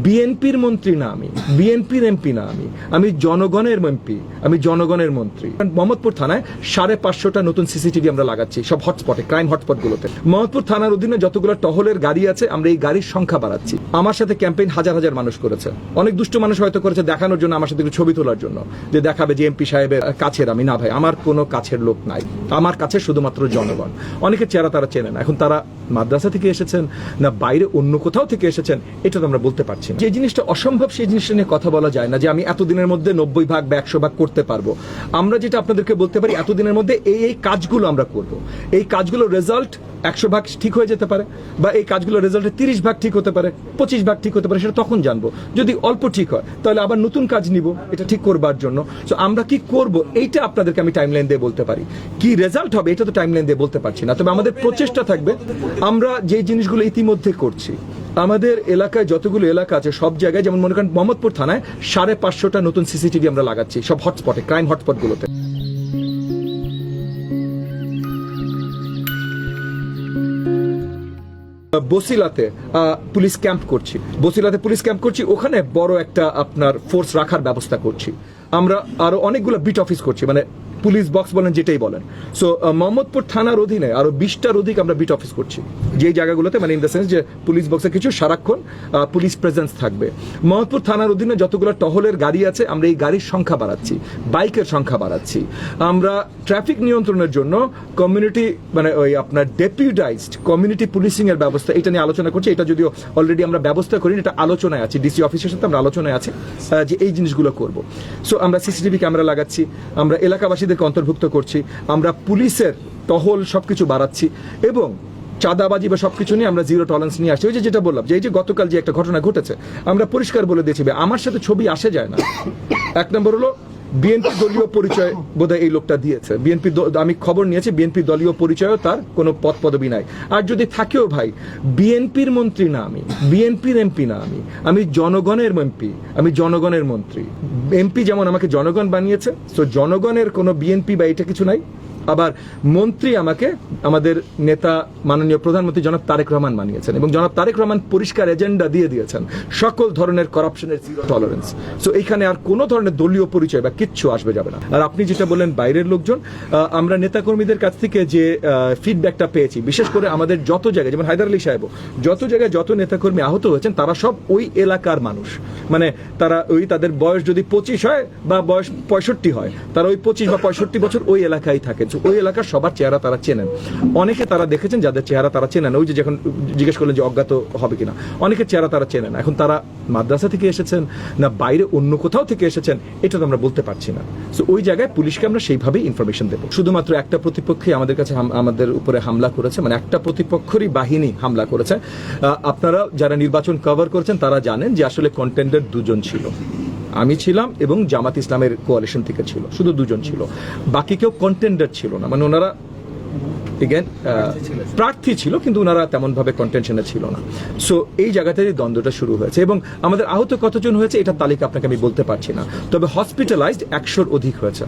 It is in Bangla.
বিএনপির মন্ত্রী না, আমি বিএনপির এমপি না, আমি জনগণের এমপি, আমি জনগণের মন্ত্রী। মোহাম্মদপুর থানায় 550টা নতুন সিসিটিভি আমরা লাগাচ্ছি সব হটস্পটে, ক্রাইম হটস্পটগুলোতে। মোহাম্মদপুর থানার অধীনে যতগুলো টহলের গাড়ি আছে আমরা এই গাড়ির সংখ্যা বাড়াচ্ছি। আমার সাথে ক্যাম্পেইন হাজার হাজার মানুষ করেছে, অনেক দুষ্ট মানুষ হয়তো করেছে দেখানোর জন্য, আমার সাথে একটু ছবি তোলার জন্য, যে দেখাবে যে এমপি সাহেবের কাছের আমি। না ভাই, আমার কোনো কাছের লোক নাই, আমার কাছে শুধুমাত্র জনগণ। অনেকের চেহারা তারা চেনে না। এখন তারা মাদ্রাসা থেকে এসেছেন না বাইরে অন্য কোথাও থেকে এসেছেন এটা তো আমরা বলতে পারছি না। যে জিনিসটা অসম্ভব সেই জিনিসটা নিয়ে কথা বলা যায় না, যে আমি এতদিনের মধ্যে 90 ভাগ বা 100 ভাগ করতে পারবো। আমরা যেটা আপনাদেরকে বলতে পারি, এতদিনের মধ্যে এই কাজগুলো আমরা করব। এই কাজগুলোর রেজাল্ট 100 ভাগ ঠিক হয়ে যেতে পারে, বা এই কাজগুলোর রেজাল্টে 30 ভাগ ঠিক হতে পারে, 25 ভাগ ঠিক হতে পারে, সেটা তখন জানবো। যদি অল্প ঠিক হয় তাহলে আবার নতুন কাজ নিব এটা ঠিক করবার জন্য। তো আমরা কি করব এইটা আপনাদেরকে আমি টাইমলাইন দিয়ে বলতে পারি, কি রেজাল্ট হবে এটা তো টাইমলাইন দিয়ে বলতে পারছি না। তবে আমাদের প্রচেষ্টা থাকবে, আমরা যে জিনিসগুলো ইতিমধ্যে করছি, আমাদের এলাকায় যতগুলো এলাকা আছে সব জায়গায়, যেমন মনে করেন মোহাম্মদপুর থানায় 550টা নতুন সিসিটিভি আমরা লাগাচ্ছি সব হটস্পটে, ক্রাইম হটস্পটগুলোতে। বসিলাতে পুলিশ ক্যাম্প করছি, ওখানে বড় একটা আপনার ফোর্স রাখার ব্যবস্থা করছি। আমরা আরো অনেকগুলো বিট অফিস করছি, মানে পুলিশ বক্স বলেন যেটাই বলেন। সো মোহাম্মদপুর থানার অধীনে আরো 20টার অধিক আমরা বিট অফিস করছি, যে জায়গাগুলোতে মানে ইন দ্য সেন্স যে পুলিশ বক্সে কিছু সারাক্ষণ পুলিশ প্রেজেন্স থাকবে। মোহাম্মদপুর থানার অধীনে যতগুলো টহলের গাড়ি আছে আমরা এই গাড়ির সংখ্যা বাড়াচ্ছি, বাইকের সংখ্যা বাড়াচ্ছি। আমরা ট্রাফিক নিয়ন্ত্রণের জন্য কমিউনিটি মানে ওই আপনার ডেপুটাইজড কমিউনিটি পুলিশিং এর ব্যবস্থা, এটা নিয়ে আলোচনা করছি। এটা যদিও অলরেডি আমরা ব্যবস্থা করি, এটা আলোচনায় আছে, ডিসি অফিসের সাথে আমরা আলোচনায় আছি যে এই জিনিসগুলো করব। সো আমরা সিসিটিভি ক্যামেরা লাগাচ্ছি, আমরা এলাকাবাসীদেরকে অন্তর্ভুক্ত করছি, আমরা পুলিশের টহল সবকিছু বাড়াচ্ছি, এবং চাঁদাবাজি বা সবকিছু নিয়ে আমরা জিরো টলারেন্স নিয়ে আসছি। ওই যেটা বললাম, যে এই যে গতকাল যে একটা ঘটনা ঘটেছে, আমরা পরিষ্কার বলে দিয়েছি আমার সাথে ছবি আসে যায় না। এক নম্বর হলো বিএনপি দলীয় পরিচয় বোধহয় এই লোকটা দিয়েছে, বিএনপি আমি খবর নিয়েছি বিএনপি দলীয় পরিচয়ও তার কোনো পদ পদবি নাই। আর যদি থাকেও ভাই, বিএনপির মন্ত্রী না, আমি বিএনপির এমপি না, আমি জনগণের এমপি, আমি জনগণের মন্ত্রী। এমপি যেমন আমাকে জনগণ বানিয়েছে, তো জনগণের কোনো বিএনপি বা এটা কিছু নাই। আবার মন্ত্রী আমাকে আমাদের নেতা মাননীয় প্রধানমন্ত্রী জনাব তারেক রহমান বানিয়েছেন, এবং জনাব তারেক রহমান পরিষ্কার এজেন্ডা দিয়ে দিয়েছেন সকল ধরনের করাপশনের জিরো টলারেন্স। সো এইখানে আর কোনো ধরনের দলীয় পরিচয় বা কিচ্ছু আসবে যাবে না। আর আপনি যেটা বললেন বাইরের লোকজন, আমরা নেতাকর্মীদের কাছ থেকে যে ফিডব্যাকটা পেয়েছি, বিশেষ করে আমাদের যত জায়গায়, যেমন হায়দার আলী সাহেব, যত জায়গায় যত নেতাকর্মী আহত হয়েছেন তারা সব ওই এলাকার মানুষ। মানে তারা ওই তাদের বয়স যদি 25 হয় বা বয়স 65 হয়, তারা ওই 25 বা 65 বছর ওই এলাকায় থাকেন। ওই এলাকার সবার চেহারা তারা চেনেন। অনেকে তারা দেখেছেন যাদের চেহারা তারা চেনেন, ওই যে যখন জিজ্ঞেস করলেন যে অজ্ঞাত হবে কিনা, অনেকের চেহারা তারা চেনেন। এখন তারা মাদ্রাসা থেকে এসেছেন না বাইরে অন্য কোথাও থেকে এসেছেন এটা তো আমরা বলতে পারছি না। সো ওই জায়গায় পুলিশকে আমরা সেইভাবেই ইনফরমেশন দেবো। শুধুমাত্র একটা প্রতিপক্ষই আমাদের কাছে আমাদের উপরে হামলা করেছে, মানে একটা প্রতিপক্ষেরই বাহিনী হামলা করেছে। আপনারা যারা নির্বাচন কভার করেছেন তারা জানেন যে আসলে কন্টেন্ডার 2 জন ছিল, আমি ছিলাম এবং জামাত ইসলামের কোয়ালিশন থেকে ছিল, শুধু 2 জন ছিল, বাকি কেউ কন্টেন্ডার ছিল না। মানে ওনারা প্রার্থী ছিল কিন্তু ওনারা তেমন ভাবে কন্টেনশনে ছিল না। সো এই জায়গাতেই দ্বন্দ্বটা শুরু হয়েছে, এবং আমাদের আহত কতজন হয়েছে এটার তালিকা আপনাকে আমি বলতে পারছি না, তবে হসপিটালাইজড 100-র অধিক হয়েছে।